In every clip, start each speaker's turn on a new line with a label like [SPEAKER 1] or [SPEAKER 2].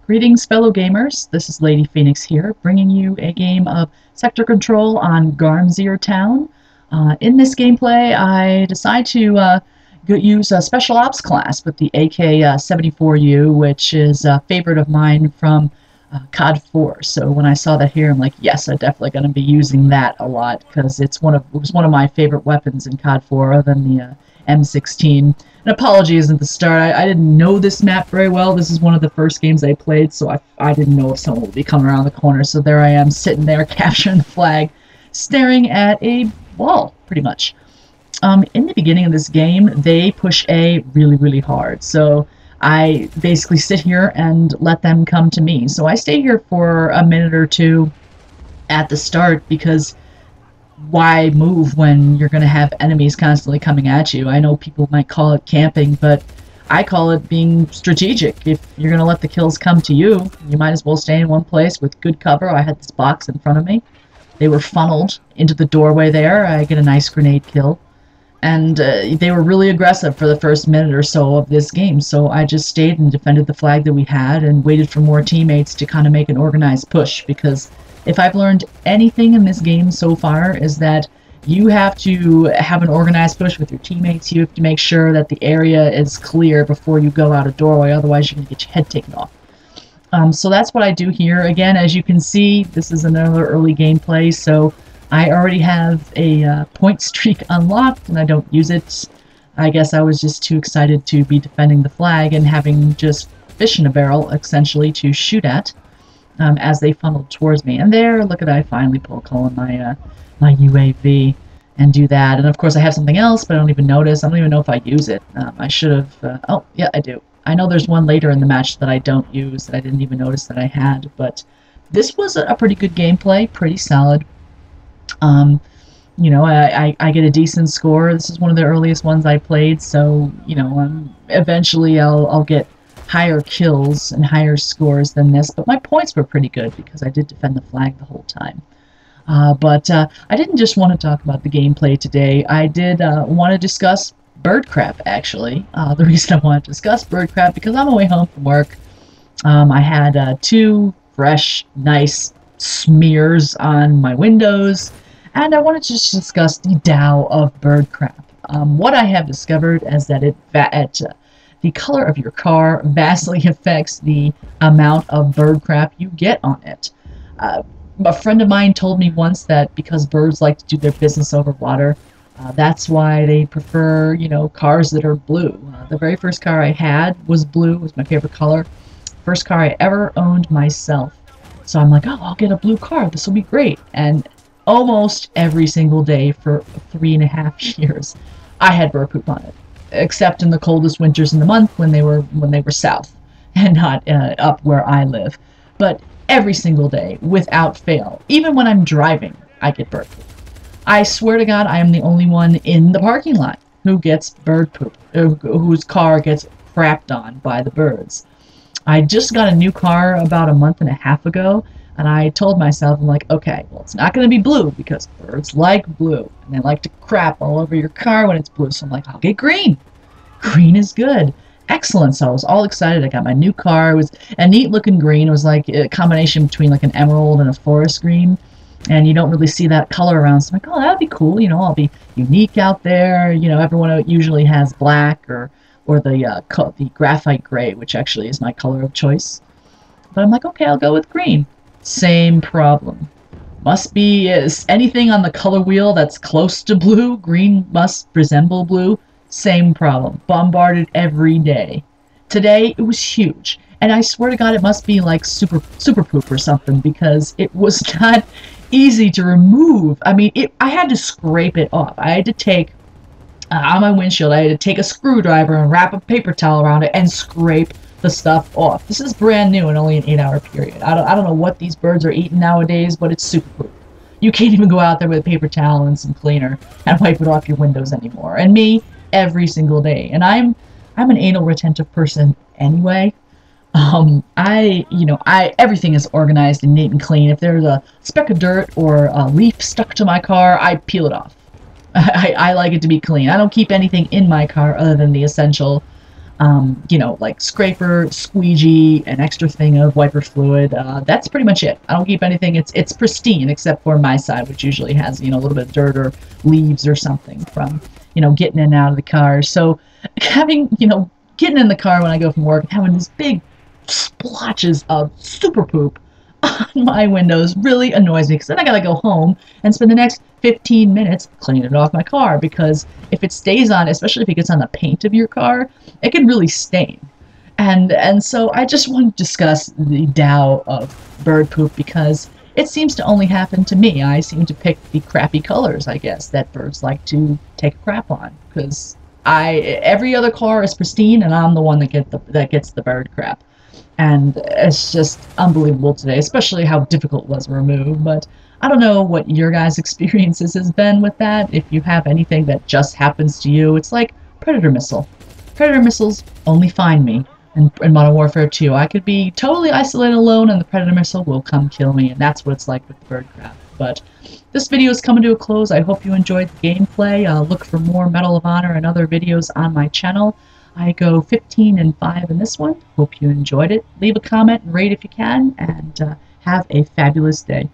[SPEAKER 1] Greetings, fellow gamers. This is Lady Phoenix here, bringing you a game of Sector Control on Garmzir Town. In this gameplay, I decide to use a Special Ops class with the AK-74U, which is a favorite of mine from COD 4. So when I saw that here, I'm like, yes, I'm definitely going to be using that a lot, because it was one of my favorite weapons in COD 4, other than the M16. And apologies at the start, I didn't know this map very well. This is one of the first games I played, so I didn't know if someone would be coming around the corner. So there I am, sitting there, capturing the flag, staring at a wall, pretty much. In the beginning of this game, they push A really, really hard. So I basically sit here and let them come to me. So I stay here for a minute or two at the start, because why move when you're going to have enemies constantly coming at you? I know people might call it camping, but I call it being strategic. If you're going to let the kills come to you, you might as well stay in one place with good cover. I had this box in front of me. They were funneled into the doorway there. I get a nice grenade kill. And they were really aggressive for the first minute or so of this game, so I just stayed and defended the flag that we had and waited for more teammates to kind of make an organized push, because if I've learned anything in this game so far is that you have to have an organized push with your teammates. You have to make sure that the area is clear before you go out a doorway, otherwise you're going to get your head taken off. So that's what I do here. Again, as you can see, this is another early gameplay, so I already have a point streak unlocked, and I don't use it. I guess I was just too excited to be defending the flag and having just fish in a barrel, essentially, to shoot at as they funneled towards me. And there, look at I finally pull my UAV and do that. And of course I have something else, but I don't even notice. I don't even know if I use it. I should have... oh, yeah, I do. I know there's one later in the match that I don't use that I didn't even notice that I had, but this was a pretty good gameplay, pretty solid. You know, I get a decent score. This is one of the earliest ones I played, so, you know, eventually I'll get higher kills and higher scores than this, but my points were pretty good because I did defend the flag the whole time. But I didn't just want to talk about the gameplay today. I did want to discuss bird crap, actually. The reason I want to discuss bird crap, because on my way home from work, I had two fresh, nice smears on my windows, and I wanted to just discuss the Dow of bird crap. What I have discovered is that the color of your car vastly affects the amount of bird crap you get on it. A friend of mine told me once that because birds like to do their business over water, that's why they prefer, you know, cars that are blue. The very first car I had was blue, was my favorite color. First car I ever owned myself. So I'm like, oh, I'll get a blue car, this will be great. And almost every single day for 3.5 years, I had bird poop on it. Except in the coldest winters in the month when they were south and not up where I live. But every single day, without fail, even when I'm driving, I get bird poop. I swear to God, I am the only one in the parking lot who gets bird poop, whose car gets crapped on by the birds. I just got a new car about a month and a half ago, and I told myself, I'm like, okay, well, it's not going to be blue, because birds like blue, and they like to crap all over your car when it's blue, so I'm like, I'll get green. Green is good. Excellent. So I was all excited. I got my new car. It was a neat-looking green. It was like a combination between like an emerald and a forest green, and you don't really see that color around, so I'm like, oh, that'd be cool. You know, I'll be unique out there. You know, everyone usually has black or the graphite gray, which actually is my color of choice. But I'm like, okay, I'll go with green. Same problem. Must be anything on the color wheel that's close to blue, green must resemble blue. Same problem. Bombarded every day. Today, it was huge. And I swear to God, it must be like super poop or something, because it was not easy to remove. I mean, I had to scrape it off. I had to take... on my windshield, I had to take a screwdriver and wrap a paper towel around it and scrape the stuff off. This is brand new and only an 8-hour period. I don't know what these birds are eating nowadays, but it's super poop. You can't even go out there with a paper towel and some cleaner and wipe it off your windows anymore. And me, every single day. And I'm an anal retentive person anyway. Everything is organized and neat and clean. If there's a speck of dirt or a leaf stuck to my car, I peel it off. I like it to be clean. I don't keep anything in my car other than the essential You know, like scraper, squeegee, an extra thing of wiper fluid. That's pretty much it. I don't keep anything. It's pristine except for my side, which usually has, you know, a little bit of dirt or leaves or something from, you know, getting in and out of the car. So having, you know, getting in the car when I go from work and having these big splotches of super poop on my windows really annoys me, because then I gotta go home and spend the next 15 minutes cleaning it off my car, because if it stays on, especially if it gets on the paint of your car, it can really stain. And so I just want to discuss the Tao of bird poop, because it seems to only happen to me. I seem to pick the crappy colors, I guess, that birds like to take a crap on, because every other car is pristine and I'm the one that gets the bird crap. And it's just unbelievable today, especially how difficult it was to remove. But I don't know what your guys' experiences has been with that. If you have anything that just happens to you, it's like Predator missile. Predator missiles only find me in Modern Warfare 2. I could be totally isolated alone and the Predator missile will come kill me, and that's what it's like with the bird crap. But this video is coming to a close. I hope you enjoyed the gameplay. Look for more Medal of Honor and other videos on my channel. I go 15 and 5 in this one. Hope you enjoyed it. Leave a comment and rate if you can, and have a fabulous day.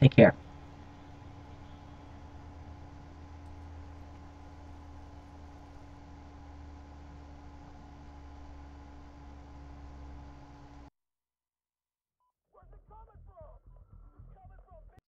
[SPEAKER 1] Take care.